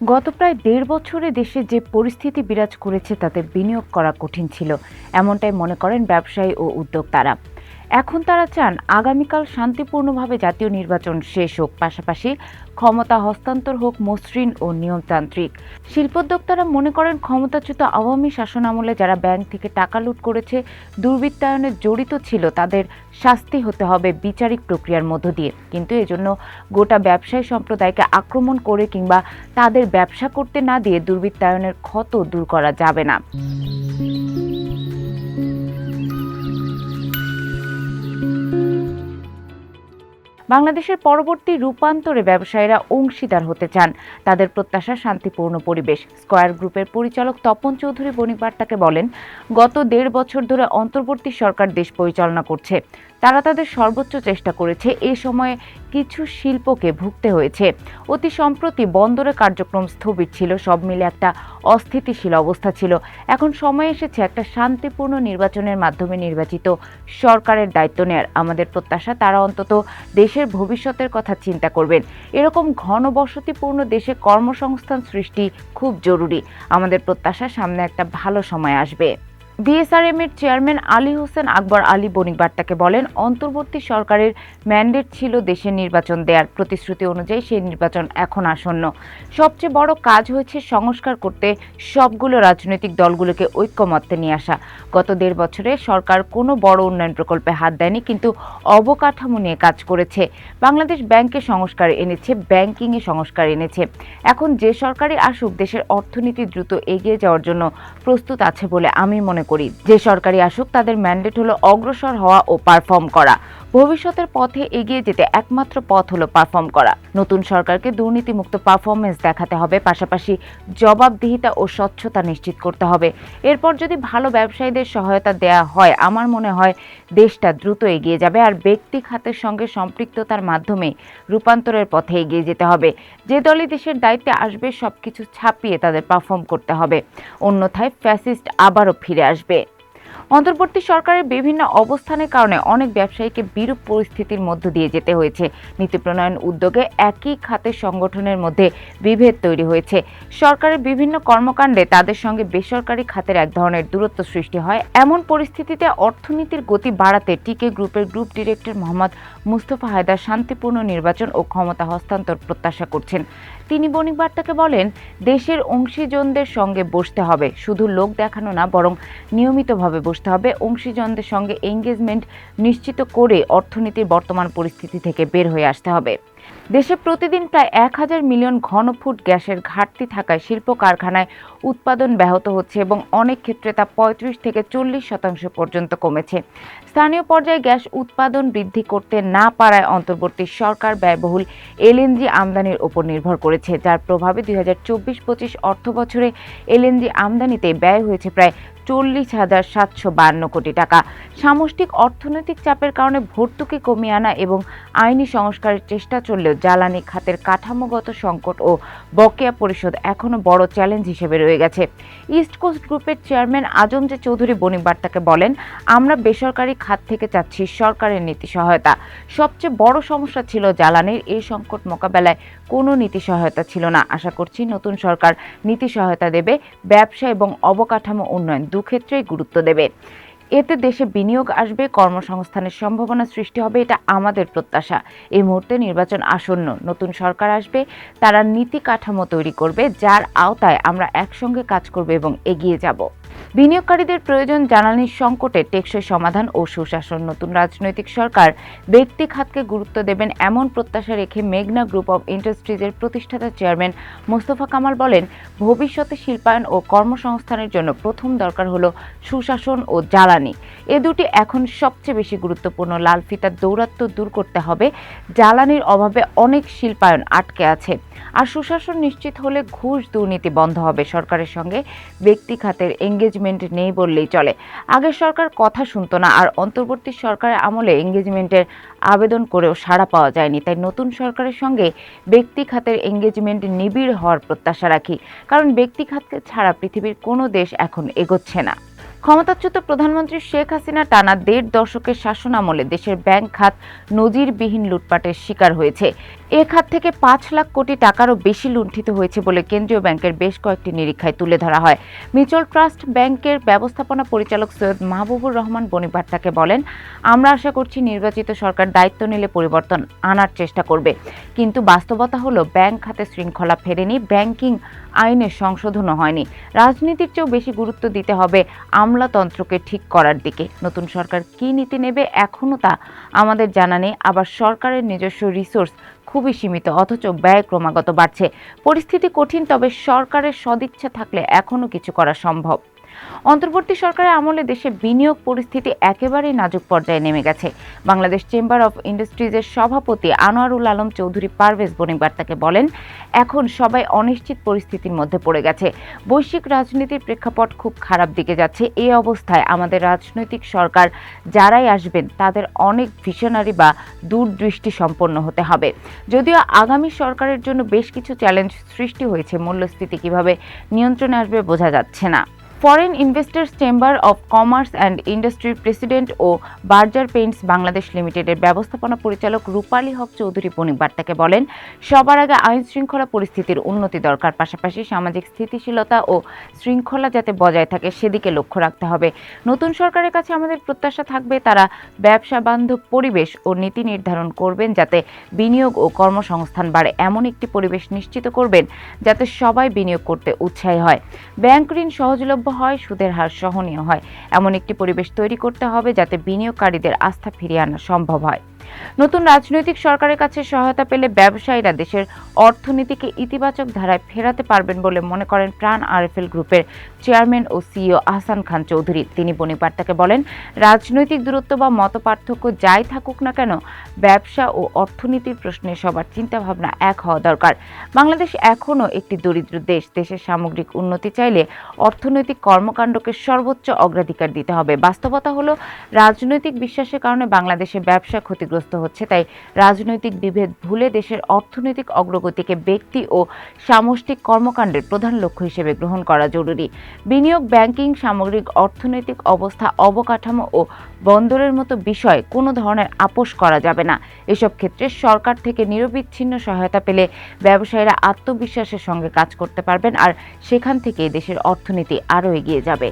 গত প্রায় ১.৫ বছরে দেশে যে পরিস্থিতি বিরাজ করেছে তাতে বিনিয়োগ করা কঠিন ছিল, এমনটাই মনে করেন ব্যবসায়ী ও উদ্যোক্তারা। এখন তারা চান আগামীকাল শান্তিপূর্ণভাবে জাতীয় নির্বাচন শেষ হোক, পাশাপাশি ক্ষমতা হস্তান্তর হোক মসৃণ ও নিয়মতান্ত্রিক। শিল্পোদ্যোক্তারা মনে করেন ক্ষমতাচ্যুত আওয়ামী শাসনামলে যারা ব্যাংক থেকে টাকা লুট করেছে, দুর্বৃত্তায়নে জড়িত ছিল, তাদের শাস্তি হতে হবে বিচারিক প্রক্রিয়ার মধ্য দিয়ে। কিন্তু এজন্য গোটা ব্যবসায়ী সম্প্রদায়কে আক্রমণ করে কিংবা তাদের ব্যবসা করতে না দিয়ে দুর্বৃত্তায়নের ক্ষত দূর করা যাবে না। বাংলাদেশের পরবর্তী রূপান্তরে ব্যবসায়ীরা অংশীদার হতে চান। তাদের প্রত্যাশা শান্তিপূর্ণ পরিবেশ। স্কয়ার গ্রুপের পরিচালক তপন চৌধুরী বণিক বার্তাকে বলেন, গত ১.৫ বছর ধরে অন্তর্বর্তী সরকার দেশ পরিচালনা করছে। তারা তাদের সর্বোচ্চ চেষ্টা করেছে। এ সময়ে কিছু শিল্পকে ভুগতে হয়েছে। অতি সম্প্রতি বন্দরে কার্যক্রম স্থবির ছিল, সব মিলে একটা অস্থিতিশীল অবস্থা ছিল। এখন সময় এসেছে একটা শান্তিপূর্ণ নির্বাচনের মাধ্যমে নির্বাচিত সরকারের দায়িত্ব নেয়ার। আমাদের প্রত্যাশা তারা অন্তত দেশের ভবিষ্যতের কথা চিন্তা করবেন। এরকম ঘনবসতিপূর্ণ দেশে কর্মসংস্থান সৃষ্টি খুব জরুরি। আমাদের প্রত্যাশা সামনে একটা ভালো সময় আসবে। বিএসআরএম এর চেয়ারম্যান আলী হোসেন আকবর আলী বণিক বার্তাকে বলেন, অন্তর্বর্তী সরকারের ম্যান্ডেট ছিল দেশের নির্বাচন দেয়ার। প্রতিশ্রুতি অনুযায়ী সেই নির্বাচন এখন আসন্ন। সবচেয়ে বড় কাজ হয়েছে সংস্কার করতে সবগুলো রাজনৈতিক দলগুলোকে ঐক্যমত্যে নিয়ে আসা। গত ১.৫ বছরে সরকার কোনো বড় উন্নয়ন প্রকল্পে হাত দেয়নি, কিন্তু অবকাঠামো নিয়ে কাজ করেছে। বাংলাদেশ ব্যাংকে সংস্কার এনেছে, ব্যাংকিংয়ে সংস্কার এনেছে। এখন যে সরকারই আসুক দেশের অর্থনীতি দ্রুত এগিয়ে যাওয়ার জন্য প্রস্তুত আছে বলে আমি মনে করি। যে সরকারি আসুক তাদের ম্যান্ডেট হলো অগ্রসর হওয়া ও পারফর্ম করা। ভবিষ্যতের পথে এগিয়ে যেতে একমাত্র পথ হলো পারফর্ম করা। নতুন সরকারকে দুর্নীতিমুক্ত পারফরমেন্স দেখাতে হবে, পাশাপাশি জবাবদিহিতা ও স্বচ্ছতা নিশ্চিত করতে হবে। এরপর যদি ভালো ব্যবসায়ীদের সহায়তা দেয়া হয়, আমার মনে হয় দেশটা দ্রুত এগিয়ে যাবে। আর ব্যক্তি খাতের সঙ্গে সম্পৃক্ততার মাধ্যমে রূপান্তরের পথে এগিয়ে যেতে হবে। যে দলই দেশের দায়িত্বে আসবে সবকিছু ছাপিয়ে তাদের পারফর্ম করতে হবে, অন্যথায় ফ্যাসিস্ট আবারও ফিরে আসবে। অন্তর্বর্তী সরকারের বিভিন্ন অবস্থানের কারণে অনেক ব্যবসায়ীকে বিরূপ পরিস্থিতির মধ্য দিয়ে যেতে হয়েছে। নীতি প্রণয়ন উদ্যোগে একই খাতের সংগঠনের মধ্যে বিভেদ তৈরি হয়েছে। সরকারের বিভিন্ন কর্মকাণ্ডে তাদের সঙ্গে বেসরকারি খাতের এক ধরনের দূরত্ব সৃষ্টি হয়। এমন পরিস্থিতিতে অর্থনীতির গতি বাড়াতে টিকে গ্রুপের group director Mohammad Mustafa Haider শান্তিপূর্ণ নির্বাচন ও ক্ষমতা হস্তান্তর প্রত্যাশা করছেন। তিনি বণিক বার্তাকে বলেন, দেশের অংশীজনদের সঙ্গে বসতে হবে, শুধু লোক দেখানো না, বরং নিয়মিতভাবে বসতে হবে। অংশীজনদের সঙ্গে এঙ্গেজমেন্ট নিশ্চিত করে অর্থনীতির বর্তমান পরিস্থিতি থেকে বের হয়ে আসতে হবে। দেশে প্রতিদিন প্রায় ১,০০০ মিলিয়ন ঘনফুট গ্যাসের ঘাটতি থাকায় শিল্প কারখানায় উৎপাদন ব্যাহত হচ্ছে এবং অনেক ক্ষেত্রে তা ৩৫ থেকে ৪০% পর্যন্ত কমেছে। স্থানীয় পর্যায়ে গ্যাস উৎপাদন বৃদ্ধি করতে না পারায় অন্তর্বর্তী সরকার ব্যয়বহুল এলএনজি আমদানির ওপর নির্ভর করেছে, যার প্রভাবে ২০২৪-২৫ অর্থবছরে এলএনজি আমদানিতে ব্যয় হয়েছে প্রায় ৪০,৭৫২ কোটি টাকা। সামষ্টিক অর্থনৈতিক চাপের কারণে ভর্তুকি কমিয়ে আনা এবং আইনি সংস্কারের চেষ্টা চললেও জ্বালানি খাতের কাঠামোগত সংকট ও বকেয়া পরিশোধ এখনো বড় চ্যালেঞ্জ হিসেবে রয়ে গেছে। ইস্ট কোস্ট গ্রুপের চেয়ারম্যান আজমজে চৌধুরী বণিক বার্তাকে বলেন, আমরা বেসরকারি খাত থেকে চাচ্ছি সরকারের নীতি সহায়তা। সবচেয়ে বড় সমস্যা ছিল জ্বালানির। এই সংকট মোকাবেলায় কোনো নীতি সহায়তা ছিল না। আশা করছি নতুন সরকার নীতি সহায়তা দেবে, ব্যবসা এবং অবকাঠামো উন্নয়ন দুক্ষেত্রেই গুরুত্ব দেবে। এতে দেশে বিনিয়োগ আসবে, কর্মসংস্থানের সম্ভাবনা সৃষ্টি হবে, এটা আমাদের প্রত্যাশা। এই মুহূর্তে নির্বাচন আসন্ন, নতুন সরকার আসবে, তারা নীতি কাঠামো তৈরি করবে যার আওতায় আমরা একসঙ্গে কাজ করব এবং এগিয়ে যাব। বিনিয়োগকারীদের প্রয়োজন জ্বালানির সংকটে টেকসই সমাধান ও সুশাসন। নতুন রাজনৈতিক সরকার ব্যক্তি খাতকে গুরুত্ব দেবেন এমন প্রত্যাশা রেখে মেঘনা গ্রুপ অব ইন্ডাস্ট্রিজের প্রতিষ্ঠাতা চেয়ারম্যান মোস্তফা কামাল বলেন, ভবিষ্যতে শিল্পায়ন ও কর্মসংস্থানের জন্য প্রথম দরকার হলো সুশাসন ও জ্বালানি। এ দুটি এখন সবচেয়ে বেশি গুরুত্বপূর্ণ। লাল ফিতার দৌরাত্ম্য দূর করতে হবে। জ্বালানির অভাবে অনেক শিল্পায়ন আটকে আছে। আর সুশাসন নিশ্চিত হলে ঘুষ দুর্নীতি বন্ধ হবে। সরকারের সঙ্গে ব্যক্তি খাতের এঙ্গেজমেন্ট নেই বললেই চলে। আগের সরকার কথা শুনতো না, আর অন্তর্বর্তী সরকারের আমলে এঙ্গেজমেন্টের আবেদন করেও সাড়া পাওয়া যায়নি। তাই নতুন সরকারের সঙ্গে ব্যক্তি খাতের এঙ্গেজমেন্ট নিবিড় হওয়ার প্রত্যাশা রাখি, কারণ ব্যক্তি খাতকে ছাড়া পৃথিবীর কোনো দেশ এখন এগোচ্ছে না। ক্ষমতাচ্যুত প্রধানমন্ত্রী শেখ হাসিনা টানা ১.৫ দশকের শাসনামলে দেশের ব্যাংক খাত নজিরবিহীন লুটপাটের শিকার হয়েছে। এ খাত থেকে ৫ লাখ কোটি টাকারও বেশি লুণ্ঠিত হয়েছে বলে কেন্দ্রীয় ব্যাংকের বেশ কয়েকটি নিরীক্ষায় তুলে ধরা হয়। মিউচুয়াল ট্রাস্ট ব্যাংকের ব্যবস্থাপনা পরিচালক সৈয়দ মাহবুবুর রহমান বনিবার্তাকে বলেন, আমরা আশা করছি নির্বাচিত সরকার দায়িত্ব নিলে পরিবর্তন আনার চেষ্টা করবে, কিন্তু বাস্তবতা হলো ব্যাংক খাতে শৃঙ্খলা ফেরেনি, ব্যাংকিং আইনের সংশোধনও হয়নি। রাজনীতির চেয়েও বেশি গুরুত্ব দিতে হবে আমলাতন্ত্রকে ঠিক করার দিকে। নতুন সরকার কী নীতি নেবে এখনও তা আমাদের জানা নেই। আবার সরকারের নিজস্ব রিসোর্স খুবই সীমিত, অথচ ব্যয় ক্রমাগত বাড়ছে। পরিস্থিতি কঠিন, তবে সরকারের সদিচ্ছা থাকলে এখনও কিছু করা সম্ভব। অন্তর্বর্তী সরকারের আমলে দেশে বিনিয়োগ পরিস্থিতি একেবারেই নাজুক পর্যায়ে নেমে গেছে। বাংলাদেশ চেম্বার অব ইন্ডাস্ট্রিজের সভাপতি আনোয়ারুল আলম চৌধুরী পারভেজ বনিবার্তাকে বলেন, এখন সবাই অনিশ্চিত পরিস্থিতির মধ্যে পড়ে গেছে। বৈশ্বিক রাজনীতির প্রেক্ষাপট খুব খারাপ দিকে যাচ্ছে। এই অবস্থায় আমাদের রাজনৈতিক সরকার যারাই আসবেন তাদের অনেক ভিশনারি বা দূরদৃষ্টি সম্পন্ন হতে হবে। যদিও আগামী সরকারের জন্য বেশ কিছু চ্যালেঞ্জ সৃষ্টি হয়েছে, মূল্যস্ফীতি কিভাবে নিয়ন্ত্রণে আসবে বোঝা যাচ্ছে না। Foreign investors chamber of commerce and ইন্ডাস্ট্রির প্রেসিডেন্ট ও বার্জার পেইন্টস বাংলাদেশ লিমিটেডের ব্যবস্থাপনা পরিচালক রূপালী হক চৌধুরী বনিবার্তাকে বলেন, সবার আগে আইন শৃঙ্খলা পরিস্থিতির উন্নতি দরকার, পাশাপাশি সামাজিক স্থিতিশীলতা ও শৃঙ্খলা যাতে বজায় থাকে সেদিকে লক্ষ্য রাখতে হবে। নতুন সরকারের কাছে আমাদের প্রত্যাশা থাকবে তারা ব্যবসা বান্ধব পরিবেশ ও নীতি নির্ধারণ করবেন যাতে বিনিয়োগ ও কর্মসংস্থান বাড়ে, এমন একটি পরিবেশ নিশ্চিত করবেন যাতে সবাই বিনিয়োগ করতে উৎসাহী হয়, ব্যাংক ঋণ সহজলভ্য হয়, সুদের হার সহনীয় হয়, এমন একটি পরিবেশ তৈরি করতে হবে যাতে বিনিয়োগকারীদের আস্থা ফিরিয়ে আনা সম্ভব হয়। নতুন রাজনৈতিক সরকারের কাছে সহায়তা পেলে ব্যবসায়ীরা দেশের অর্থনীতিকে ইতিবাচক ধারায় ফেরাতে পারবেন বলে মনে করেন প্রাণ আরএফএল গ্রুপের চেয়ারম্যান ও সিইও আহসান খান চৌধুরী। তিনি বনিবার্তাকে বলেন, রাজনৈতিক দূরত্ব বা মতপার্থক্য যাই থাকুক না কেন, ব্যবসা ও অর্থনীতির প্রশ্নে সবার চিন্তাভাবনা এক হওয়া দরকার। বাংলাদেশ এখনও একটি দরিদ্র দেশ। দেশের সামগ্রিক উন্নতি চাইলে অর্থনৈতিক কর্মকাণ্ডকে সর্বোচ্চ অগ্রাধিকার দিতে হবে। বাস্তবতা হলো, রাজনৈতিক বিশ্বাসের কারণে বাংলাদেশে ব্যবসা ক্ষতিগ্রস্ত হচ্ছে। তাই রাজনৈতিক বিভেদ ভুলে দেশের অর্থনৈতিক অগ্রগতিকে ব্যক্তি ও সামষ্টিক কর্মকাণ্ডের প্রধান লক্ষ্য হিসেবে গ্রহণ করা জরুরি। বিনিয়োগ, ব্যাংকিং, সামগ্রিক অর্থনৈতিক অবস্থা, অবকাঠামো ও বন্দরের মতো বিষয়ে কোনো ধরনের আপোষ করা যাবে না। এসব ক্ষেত্রে সরকার থেকে নিরবিচ্ছিন্ন সহায়তা পেলে ব্যবসায়ীরা আত্মবিশ্বাসের সঙ্গে কাজ করতে পারবেন, আর সেখান থেকেই দেশের অর্থনীতি আরও এগিয়ে যাবে।